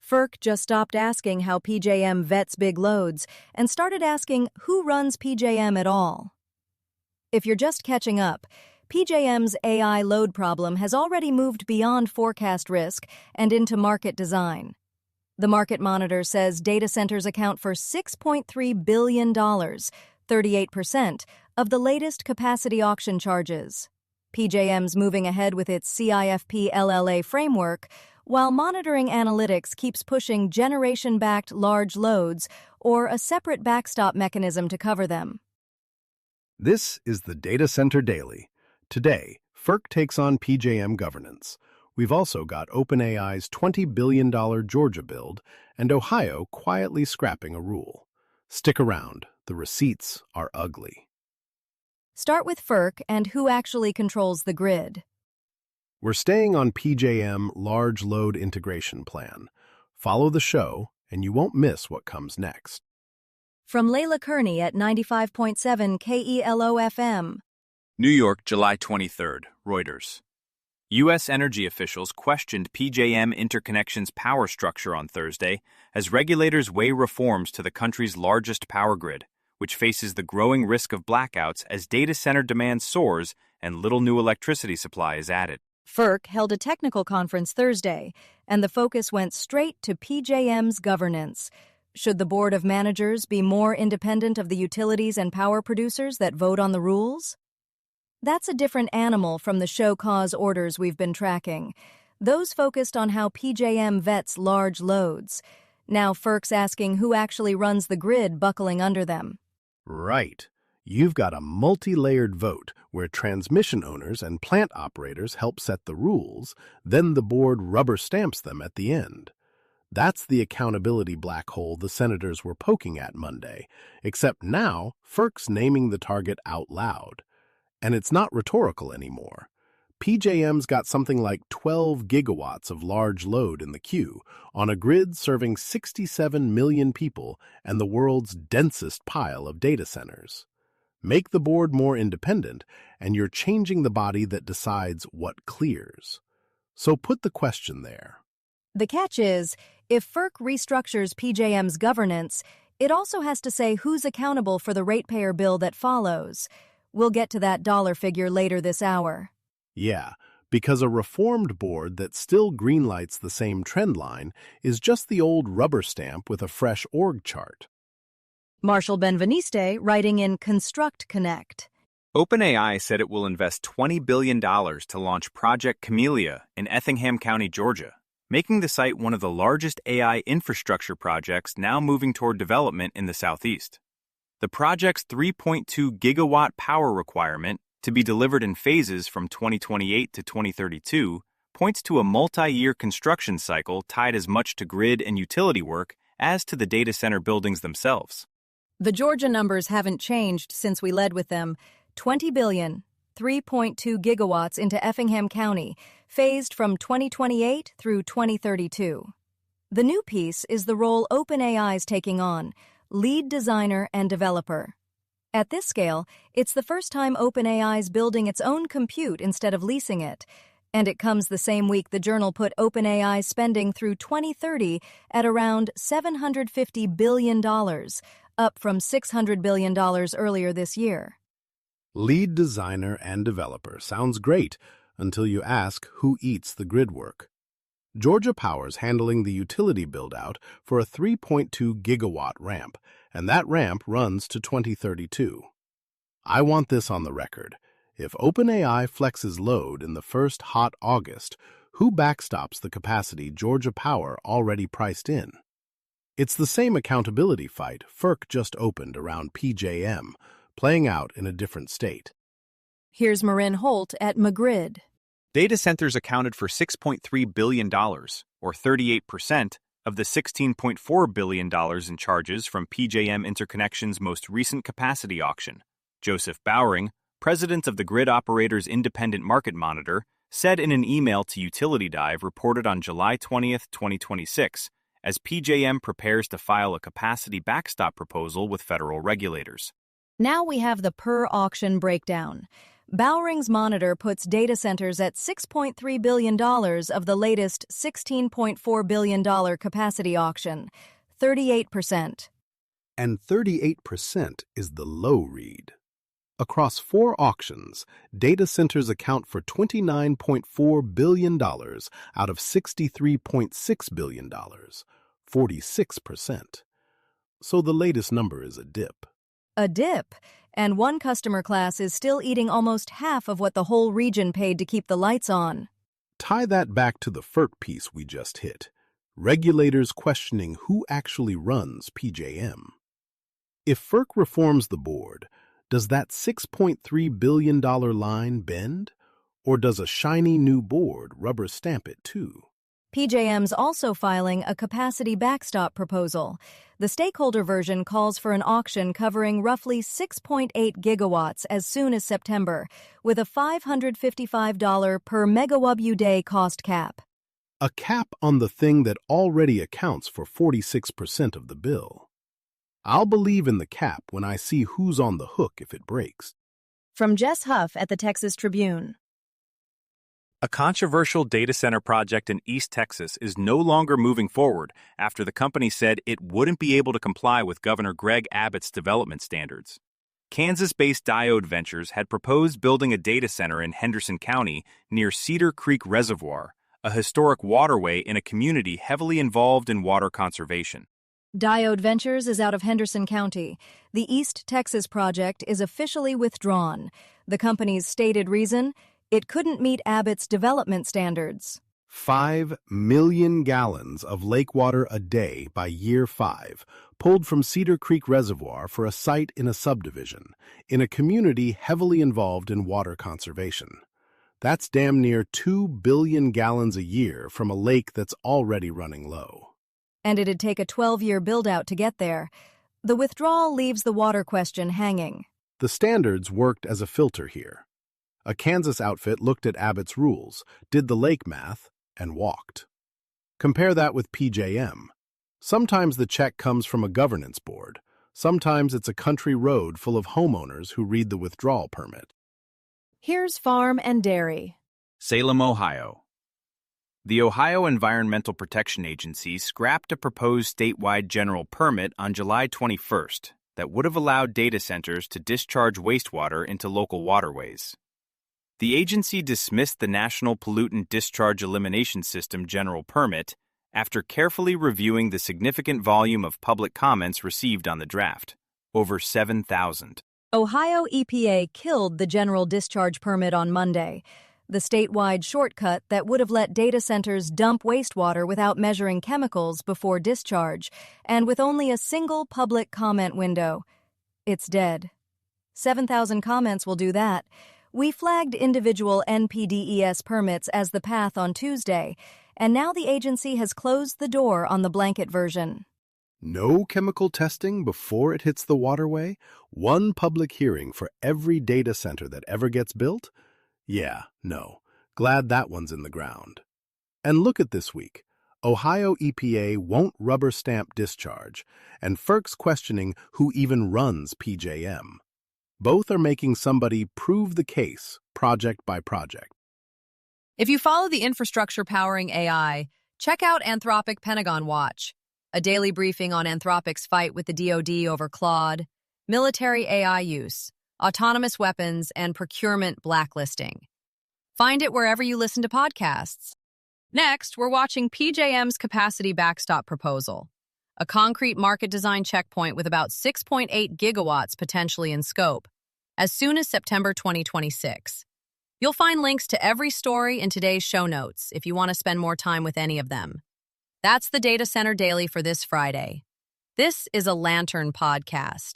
FERC just stopped asking how PJM vets big loads and started asking who runs PJM at all. If you're just catching up, PJM's AI load problem has already moved beyond forecast risk and into market design. The Market Monitor says data centers account for $6.3 billion, 38%, of the latest capacity auction charges. PJM's moving ahead with its CIFP LLA framework, while monitoring analytics keeps pushing generation-backed large loads or a separate backstop mechanism to cover them. This is the Data Center Daily. Today, FERC takes on PJM governance. We've also got OpenAI's $20 billion Georgia build and Ohio quietly scrapping a rule. Stick around. The receipts are ugly. Start with FERC and who actually controls the grid. We're staying on PJM Large Load Integration Plan. Follow the show, and you won't miss what comes next. From Layla Kearney at 95.7 KELO-FM. New York, July 23rd, Reuters. U.S. energy officials questioned PJM Interconnection's power structure on Thursday as regulators weigh reforms to the country's largest power grid, which faces the growing risk of blackouts as data center demand soars and little new electricity supply is added. FERC held a technical conference Thursday, and the focus went straight to PJM's governance. Should the Board of Managers be more independent of the utilities and power producers that vote on the rules? That's a different animal from the show cause orders we've been tracking. Those focused on how PJM vets large loads. Now FERC's asking who actually runs the grid buckling under them. Right. You've got a multi-layered vote where transmission owners and plant operators help set the rules, then the board rubber stamps them at the end. That's the accountability black hole the senators were poking at Monday, except now FERC's naming the target out loud. And it's not rhetorical anymore. PJM's got something like 12 gigawatts of large load in the queue on a grid serving 67 million people and the world's densest pile of data centers. Make the board more independent, and you're changing the body that decides what clears. So put the question there. The catch is, if FERC restructures PJM's governance, it also has to say who's accountable for the ratepayer bill that follows. We'll get to that dollar figure later this hour. Yeah, because a reformed board that still greenlights the same trend line is just the old rubber stamp with a fresh org chart. Marshall Benveniste writing in Construct Connect. OpenAI said it will invest $20 billion to launch Project Camellia in Effingham County, Georgia, making the site one of the largest AI infrastructure projects now moving toward development in the Southeast. The project's 3.2 gigawatt power requirement, to be delivered in phases from 2028 to 2032, points to a multi-year construction cycle tied as much to grid and utility work as to the data center buildings themselves. The Georgia numbers haven't changed since we led with them. 20 billion, 3.2 gigawatts into Effingham County, phased from 2028 through 2032. The new piece is the role OpenAI's taking on, lead designer and developer. At this scale, it's the first time OpenAI's building its own compute instead of leasing it, and it comes the same week the Journal put OpenAI's spending through 2030 at around $750 billion, up from $600 billion earlier this year. Lead designer and developer sounds great until you ask who eats the grid work. Georgia Power's handling the utility build-out for a 3.2 gigawatt ramp, and that ramp runs to 2032. I want this on the record. If OpenAI flexes load in the first hot August, who backstops the capacity Georgia Power already priced in? It's the same accountability fight FERC just opened around PJM, playing out in a different state. Here's Marin Holt at Magrid. Data centers accounted for $6.3 billion, or 38%, of the $16.4 billion in charges from PJM Interconnection's most recent capacity auction. Joseph Bowring, president of the Grid Operators Independent Market Monitor, said in an email to Utility Dive reported on July 20, 2026, as PJM prepares to file a capacity backstop proposal with federal regulators. Now we have the per-auction breakdown. Bowring's monitor puts data centers at $6.3 billion of the latest $16.4 billion capacity auction, 38%. And 38% is the low read. Across 4 auctions, data centers account for $29.4 billion out of $63.6 billion, 46%. So the latest number is a dip. A dip, and one customer class is still eating almost half of what the whole region paid to keep the lights on. Tie that back to the FERC piece we just hit. Regulators questioning who actually runs PJM. If FERC reforms the board, does that $6.3 billion line bend? Or does a shiny new board rubber stamp it too? PJM's also filing a capacity backstop proposal. The stakeholder version calls for an auction covering roughly 6.8 gigawatts as soon as September, with a $555 per megawatt-day cost cap. A cap on the thing that already accounts for 46% of the bill. I'll believe in the cap when I see who's on the hook if it breaks. From Jess Huff at the Texas Tribune. A controversial data center project in East Texas is no longer moving forward after the company said it wouldn't be able to comply with Governor Greg Abbott's development standards. Kansas-based Diode Ventures had proposed building a data center in Henderson County near Cedar Creek Reservoir, a historic waterway in a community heavily involved in water conservation. Diode Ventures is out of Henderson County. The East Texas project is officially withdrawn. The company's stated reason? It couldn't meet Abbott's development standards. 5 million gallons of lake water a day by year 5, pulled from Cedar Creek Reservoir for a site in a subdivision, in a community heavily involved in water conservation. That's damn near 2 billion gallons a year from a lake that's already running low. And it'd take a 12-year build-out to get there. The withdrawal leaves the water question hanging. The standards worked as a filter here. A Kansas outfit looked at Abbott's rules, did the lake math, and walked. Compare that with PJM. Sometimes the check comes from a governance board. Sometimes it's a country road full of homeowners who read the withdrawal permit. Here's Farm and Dairy. Salem, Ohio. The Ohio Environmental Protection Agency scrapped a proposed statewide general permit on July 21st that would have allowed data centers to discharge wastewater into local waterways. The agency dismissed the National Pollutant Discharge Elimination System general permit after carefully reviewing the significant volume of public comments received on the draft, over 7,000. Ohio EPA killed the general discharge permit on Monday, the statewide shortcut that would have let data centers dump wastewater without measuring chemicals before discharge, and with only a single public comment window. It's dead. 7,000 comments will do that. We flagged individual NPDES permits as the path on Tuesday, and now the agency has closed the door on the blanket version. No chemical testing before it hits the waterway? One public hearing for every data center that ever gets built? Yeah, no. Glad that one's in the ground. And look at this week. Ohio EPA won't rubber stamp discharge, and FERC's questioning who even runs PJM. Both are making somebody prove the case, project by project. If you follow the infrastructure powering AI, check out Anthropic Pentagon Watch, a daily briefing on Anthropic's fight with the DoD over Claude, military AI use, autonomous weapons, and procurement blacklisting. Find it wherever you listen to podcasts. Next, we're watching PJM's capacity backstop proposal, a concrete market design checkpoint with about 6.8 gigawatts potentially in scope, as soon as September 2026. You'll find links to every story in today's show notes if you want to spend more time with any of them. That's the Data Center Daily for this Friday. This is a Lantern podcast.